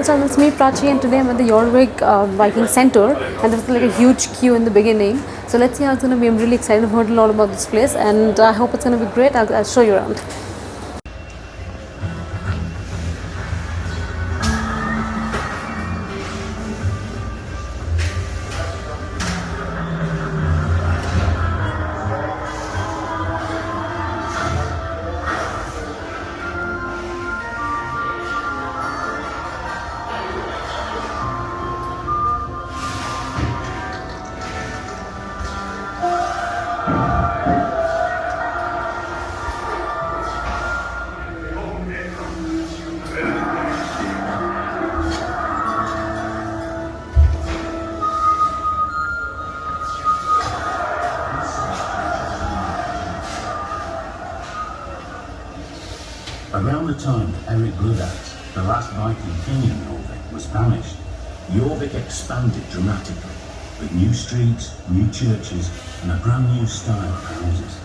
So it's me Prachi, and today I'm at the Jorvik Viking Centre, and there's like a huge queue in the beginning. So let's see how it's going to be. I'm really excited. I've heard a lot about this place, and I hope it's going to be great. I'll show you around. Around the time that Eric Bloodaxe, the last Viking king in Jorvik, was banished, Jorvik expanded dramatically, with new streets, new churches, and a brand new style of houses.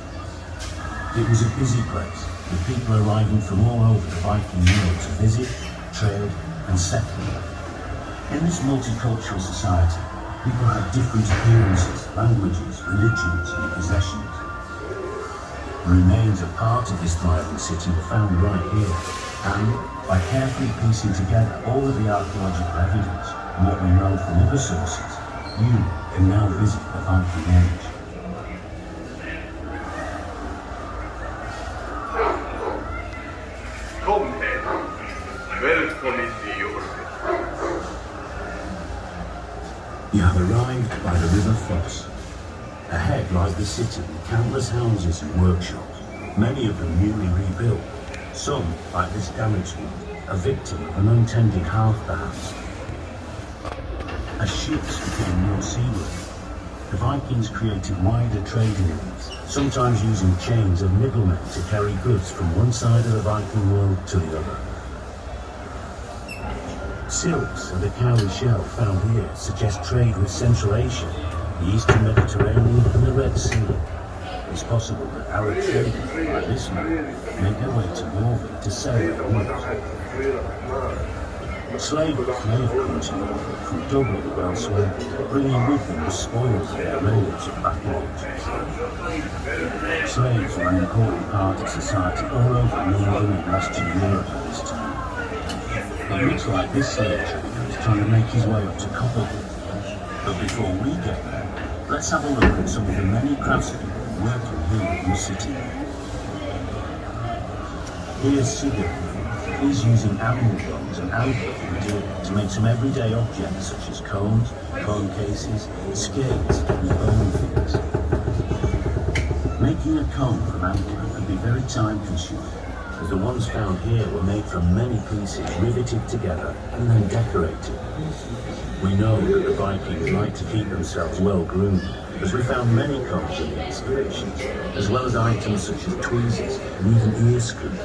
It was a busy place, with people arriving from all over the Viking world to visit, trade, and settle. In this multicultural society, people had different appearances, languages, religions, and possessions. The remains of part of this thriving city were found right here, and by carefully piecing together all of the archaeological evidence and what we know from other sources, you can now visit the Viking Age. Kom här. Välkommen till York. You have arrived by the River Foss. Ahead lies the city with countless houses and workshops, many of them newly rebuilt. Some, like this damaged one, a victim of an untended half perhaps. As ships became more seaworthy, the Vikings created wider trading routes, sometimes using chains of middlemen to carry goods from one side of the Viking world to the other. Silks and the cowrie shell found here suggest trade with Central Asia, the Eastern Mediterranean and the Red Sea. It's possible that Arab traders, like this man, made their way to Jorvik to sell their goods. Slavers may have come to Jorvik from Dublin or elsewhere, bringing with them the spoils of their raids and battlefields. Slaves were an important part of society all over Northern and Western Europe at this time. It looks like this slave trader is trying to make his way up to Copperwood. But before we get there, let's have a look at some of the many craftspeople working here in the city. Here's Sigurd. He's using animal bones and antlers and deer to make some everyday objects such as combs, comb cases, skates, and bone things. Making a comb from antler can be very time-consuming, as the ones found here were made from many pieces riveted together and then decorated. We know that the Vikings like to keep themselves well groomed, as we found many combs in the excavations, as well as items such as tweezers and even ear screws.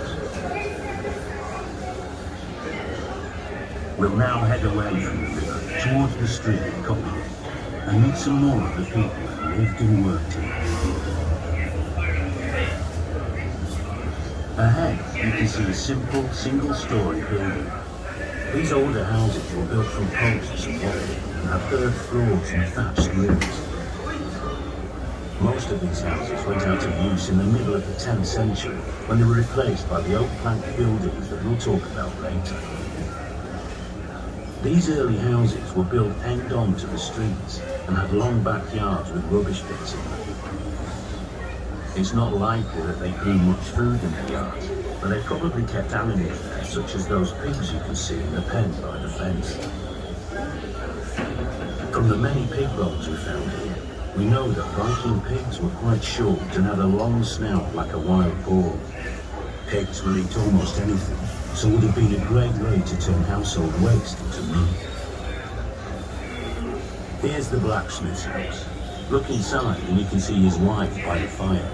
We'll now head away from the river towards the street of Copperwood and meet some more of the people who lived and worked here. Ahead, you can see a simple, single-story building. These older houses were built from posts and wattle and have earth floors and thatched roofs. Most of these houses went out of use in the middle of the 10th century when they were replaced by the oak plank buildings that we'll talk about later. These early houses were built end-on to the streets and had long backyards with rubbish bins in them. It's not likely that they grew much food in their yards, but they probably kept animals there, such as those pigs you can see in the pen by the fence. From the many pig bones we found here, we know that Viking pigs were quite short and had a long snout like a wild boar. Pigs will eat almost anything, so would have been a great way to turn household waste into meat. Here's the blacksmith's house. Look inside and you can see his wife by the fire.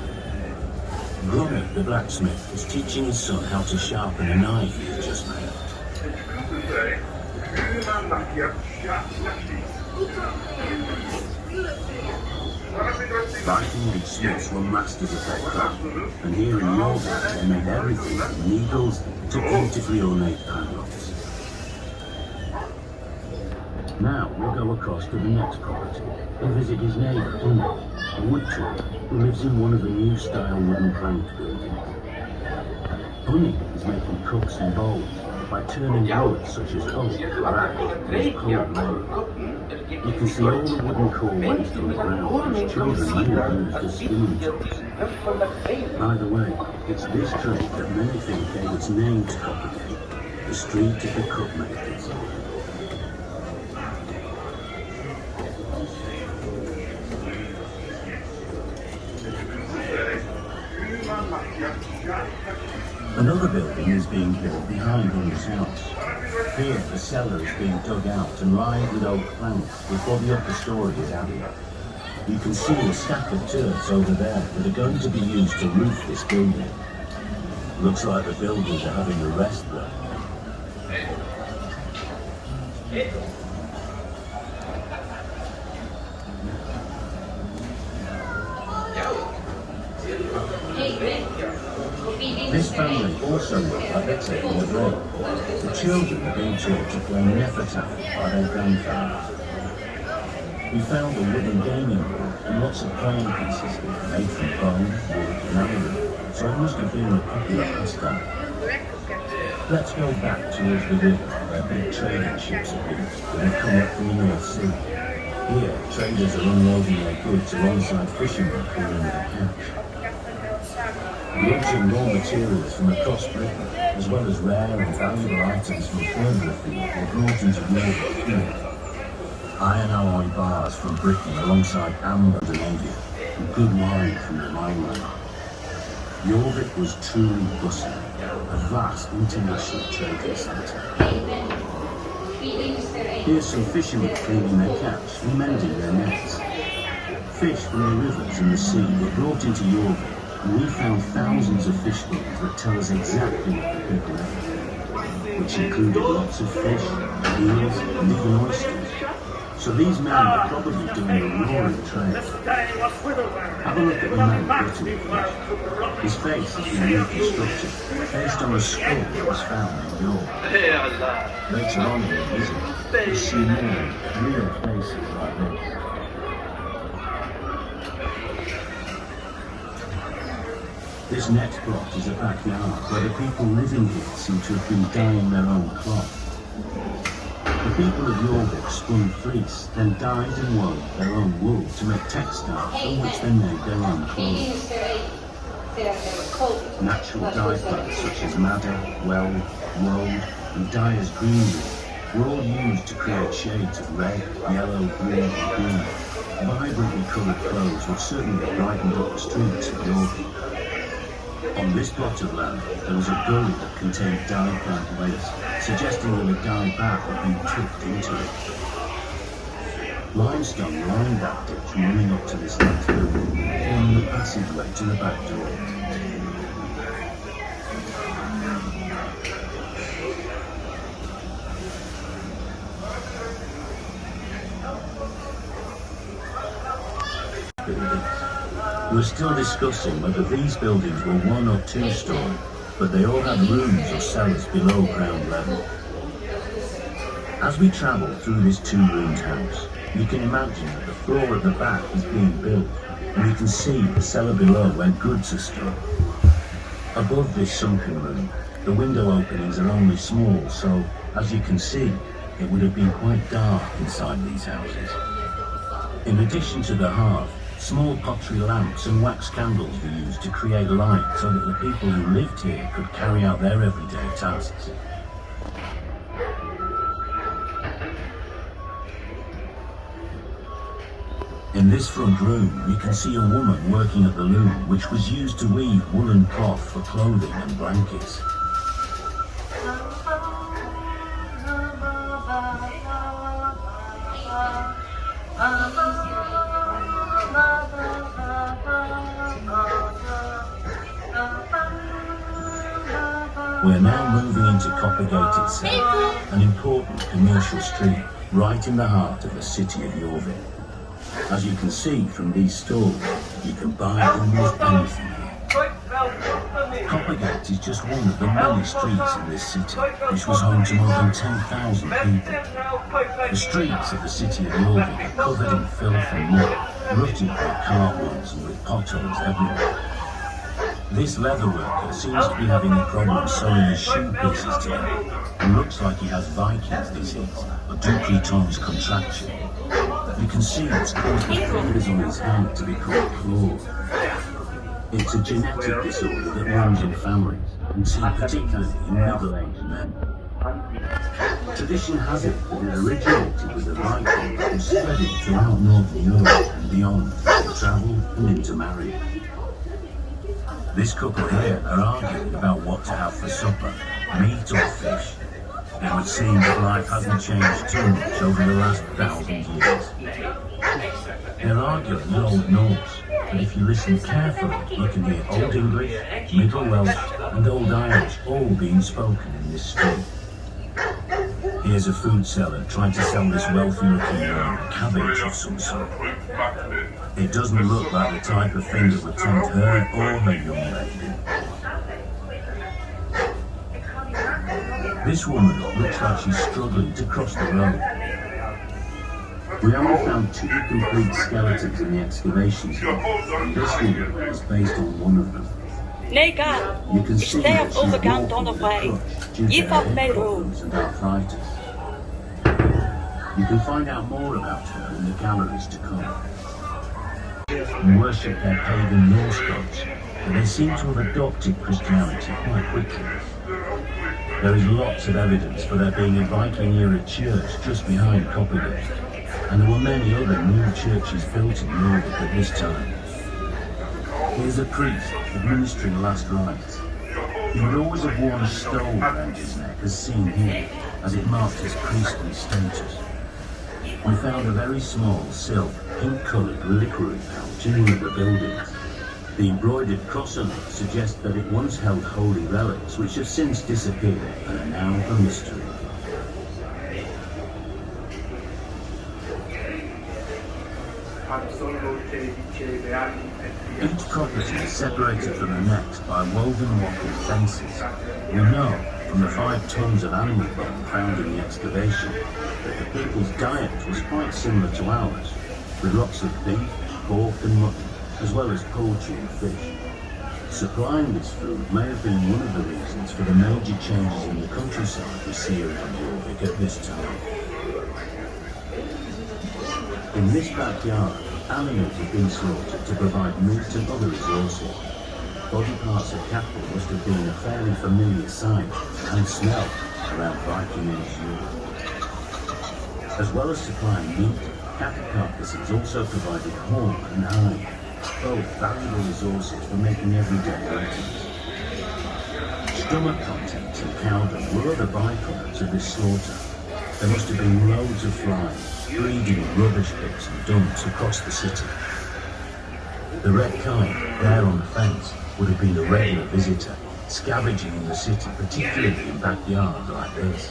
Grummet, the blacksmith, is teaching his son how to sharpen a knife he has just made. Viking age smiths were masters of their craft, and here in Jorvik they made everything from needles to beautifully ornate panels. Now we'll go across to the next property and visit his neighbour, Bunny, a wood chipper who lives in one of the new style wooden planked buildings. Bunny is making cups and bowls by turning wood such as oak or ash into coloured layers. You can see all the wooden core waste on the ground which children may have used as spinning tops. By the way, it's this trade that many think gave its name to Coppergate, the street of the cup makers. Another building is being built behind Bunny's house. Here, the cellar is being dug out and lined with oak planks before the upper story is added. You can see a stack of turrets over there that are going to be used to roof this building. Looks like the builders are having a rest there. This family also look like they're taking a break. The children are being taught to play Nefertari by their grandparents. We found a wooden gaming board and lots of playing pieces made from bone, wood and iron, so it must have been a popular pastime. Let's go back towards the river where big trading ships have been that have come up from the North Sea. Here, traders are unloading their goods alongside fishermen pulling their catch. Goods and raw materials from across Britain, as well as rare and valuable items from further afield, were brought into York here. Iron alloy bars from Britain alongside amber and India, and good wine from the Rhineland. Jorvik was truly bustling, a vast international trading centre. Here's some fishermen cleaning their catch and mending their nets. Fish from the rivers and the sea were brought into Jorvik, and we found thousands of fish bones that tell us exactly what the people ate, which included lots of fish, eels, and even oysters. So these men are probably doing a roaring trade. Have a look at the man cutting the fish. His face has been reconstructed based on a skull that was found in York. Later on in the visit, you'll see more real faces like this. This next plot is a backyard where the people living here seem to have been dyeing their own cloth. The people of Jorvik spun fleece, then dyed and wove their own wool to make textiles from which they made their own clothes. Natural dye plants such as madder, weld, woad, and dyer's greenwood were all used to create shades of red, yellow, blue, and green. Vibrantly coloured clothes would certainly have brightened up the streets of Jorvik. On this plot of land, there was a gully that contained dye plant waste, suggesting that a dye bath had been tucked into it. Limestone lined that ditch running up to this next building, forming the passageway to the back door. We're still discussing whether these buildings were 1 or 2 story, but they all had rooms or cellars below ground level. As we travel through this 2-roomed house, you can imagine that the floor at the back is being built, and you can see the cellar below where goods are stored. Above this sunken room, the window openings are only small, so, as you can see, it would have been quite dark inside these houses. In addition to the hearth, small pottery lamps and wax candles were used to create light so that the people who lived here could carry out their everyday tasks. In this front room, you can see a woman working at the loom, which was used to weave woolen cloth for clothing and blankets. We're now moving into Coppergate itself, an important commercial street right in the heart of the city of Jorvik. As you can see from these stalls, you can buy almost anything here. Coppergate is just one of the many streets in this city, which was home to more than 10,000 people. The streets of the city of Jorvik are covered in filth and mud, rutted by cart wheels and with potholes everywhere. This leather worker seems to be having a problem sewing his shoe pieces together and looks like he has Viking's disease, a duplictons contraction. You can see it's caused the fingers on his hand to be called claw. It's a genetic disorder that runs in families, and seen particularly in middle-aged men. Tradition has it that it originated with the Vikings and spread it throughout Northern Europe and beyond, to travel and intermarry. This couple here are arguing about what to have for supper, meat or fish. It would seem that life hasn't changed too much over the last 1,000 years. They're arguing in Old Norse, but if you listen carefully, you can hear Old English, Middle Welsh and Old Irish all being spoken in this street. Here's a food seller trying to sell this wealthy-looking woman a cabbage of some sort. It doesn't look like the type of thing that would tempt her or her young lady. This woman looks like she's struggling to cross the road. We only found 2 complete skeletons in the excavations here, and this one is based on one of them. Nee, ga. You can Ik see sterf that she's overgaan walking dan with nog a bij. crutch due to Je her valt hip mee, problems and arthritis. You can find out more about her in the galleries to come. And worship their pagan Norse gods, but they seem to have adopted Christianity quite quickly. There is lots of evidence for there being a Viking-era church just behind Coppergate, and there were many other new churches built in Jorvik at this time. Here's a priest administering last rites. He would always have worn a stole around his neck, as seen here, as it marked his priestly status. We found a very small, silk, pink-coloured reliquary pouch in one of the buildings. The embroidered cross on it suggests that it once held holy relics which have since disappeared and are now a mystery. Each property is separated from the next by woven wattled fences. We know from the 5 tons of animal bone found in the excavation that the people's diet was quite similar to ours, with lots of beef, pork and mutton, as well as poultry and fish. Supplying this food may have been one of the reasons for the major changes in the countryside we see around Jorvik at this time. In this backyard, animals have been slaughtered to provide meat and other resources. Body parts of cattle must have been a fairly familiar sight and smell around Viking Age Europe. As well as supplying meat, cattle carcasses also provided horn and hide, both valuable resources for making everyday items. Stomach contents and cowdom were other byproducts of this slaughter. There must have been loads of flies, breeding in rubbish pits and dumps across the city. The red kite, there on the fence, would have been a regular visitor, scavenging in the city, particularly in backyards like this.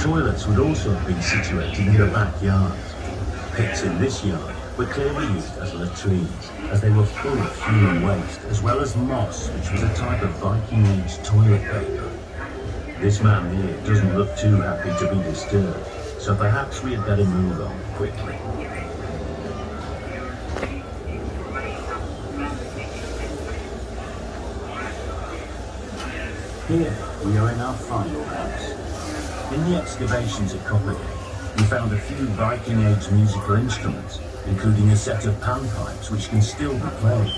Toilets would also have been situated in the backyards. Pits in this yard were clearly used as latrines, as they were full of human waste, as well as moss, which was a type of Viking Age toilet paper. This man here doesn't look too happy to be disturbed, so perhaps we had better move on quickly. Here, we are in our final house. In the excavations at Coppergate, we found a few Viking Age musical instruments, including a set of panpipes which can still be played.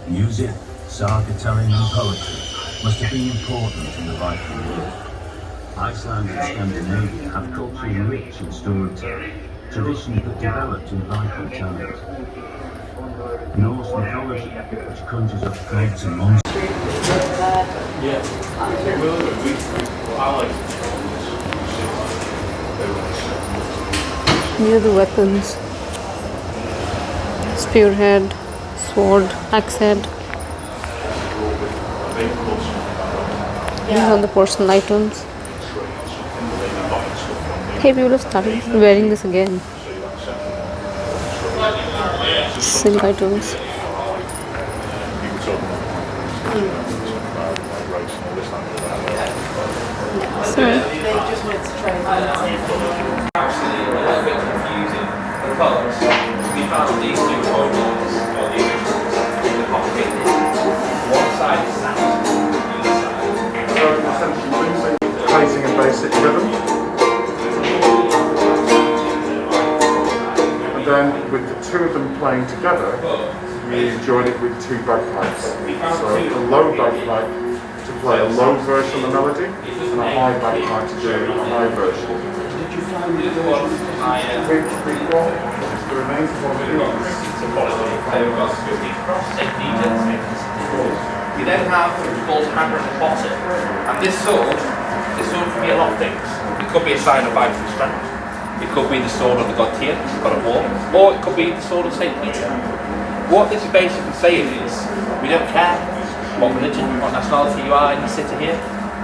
Music, saga telling and poetry must have been important in the Viking world. Iceland and Scandinavia have culturally rich in storytelling, traditions that developed in Viking times. Norse mythology, which conjures up gods and monsters. Here are the weapons: spearhead, sword, axe head. These are the personal items. Hey, people have started wearing this again. Silk items. Sorry. Actually, a little bit confusing because we found these two photos or the originals in the pocket. One side is sound, the other side. So essentially using placing a basic rhythm, and then with the two of them playing together, you join it with two bagpipes. So a low bagpipe to play a low version of the melody, and a high bagpipe to do a high version. Which one is the remaining one of You then have the gold hammer at the bottom, and this sword can be a lot of things. It could be a sign of vital strength, it could be the sword of the god Tyr, god of war, or it could be the sword of Saint Peter. What this is basically saying is, we don't care what religion, what nationality you are in the city here.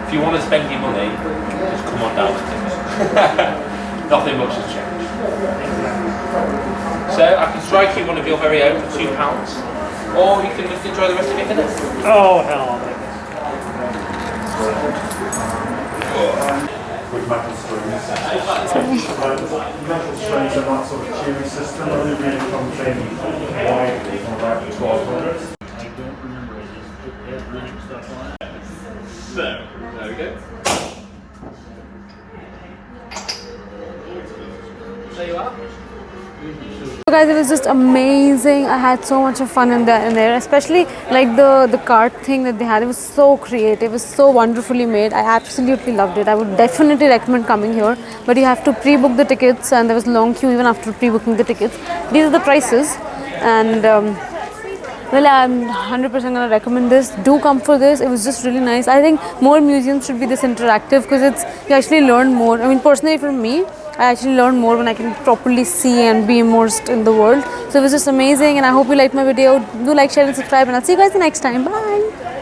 If you want to spend your money, just come on down with it. Nothing much has changed. So I can strike you one of your very own for £2, or you can just enjoy the rest of your dinner. Oh, hell. with metal strings. Metal strings are not sort of tuning system, only really comes in widely from about 1200. I don't remember it. It has runic stuff on it. So, there we go. There you are. So guys, it was just amazing. I had so much of fun in there, especially like the cart thing that they had. It was so creative, it was so wonderfully made. I absolutely loved it. I would definitely recommend coming here, but you have to pre-book the tickets, and there was a long queue even after pre-booking the tickets. These are the prices, and well, I'm 100% gonna recommend this. Do come for this. It was just really nice. I think more museums should be this interactive, because you actually learn more. I mean, personally for me, I actually learn more when I can properly see and be immersed in the world. So it was just amazing, and I hope you liked my video. Do like, share and subscribe, and I'll see you guys the next time. Bye.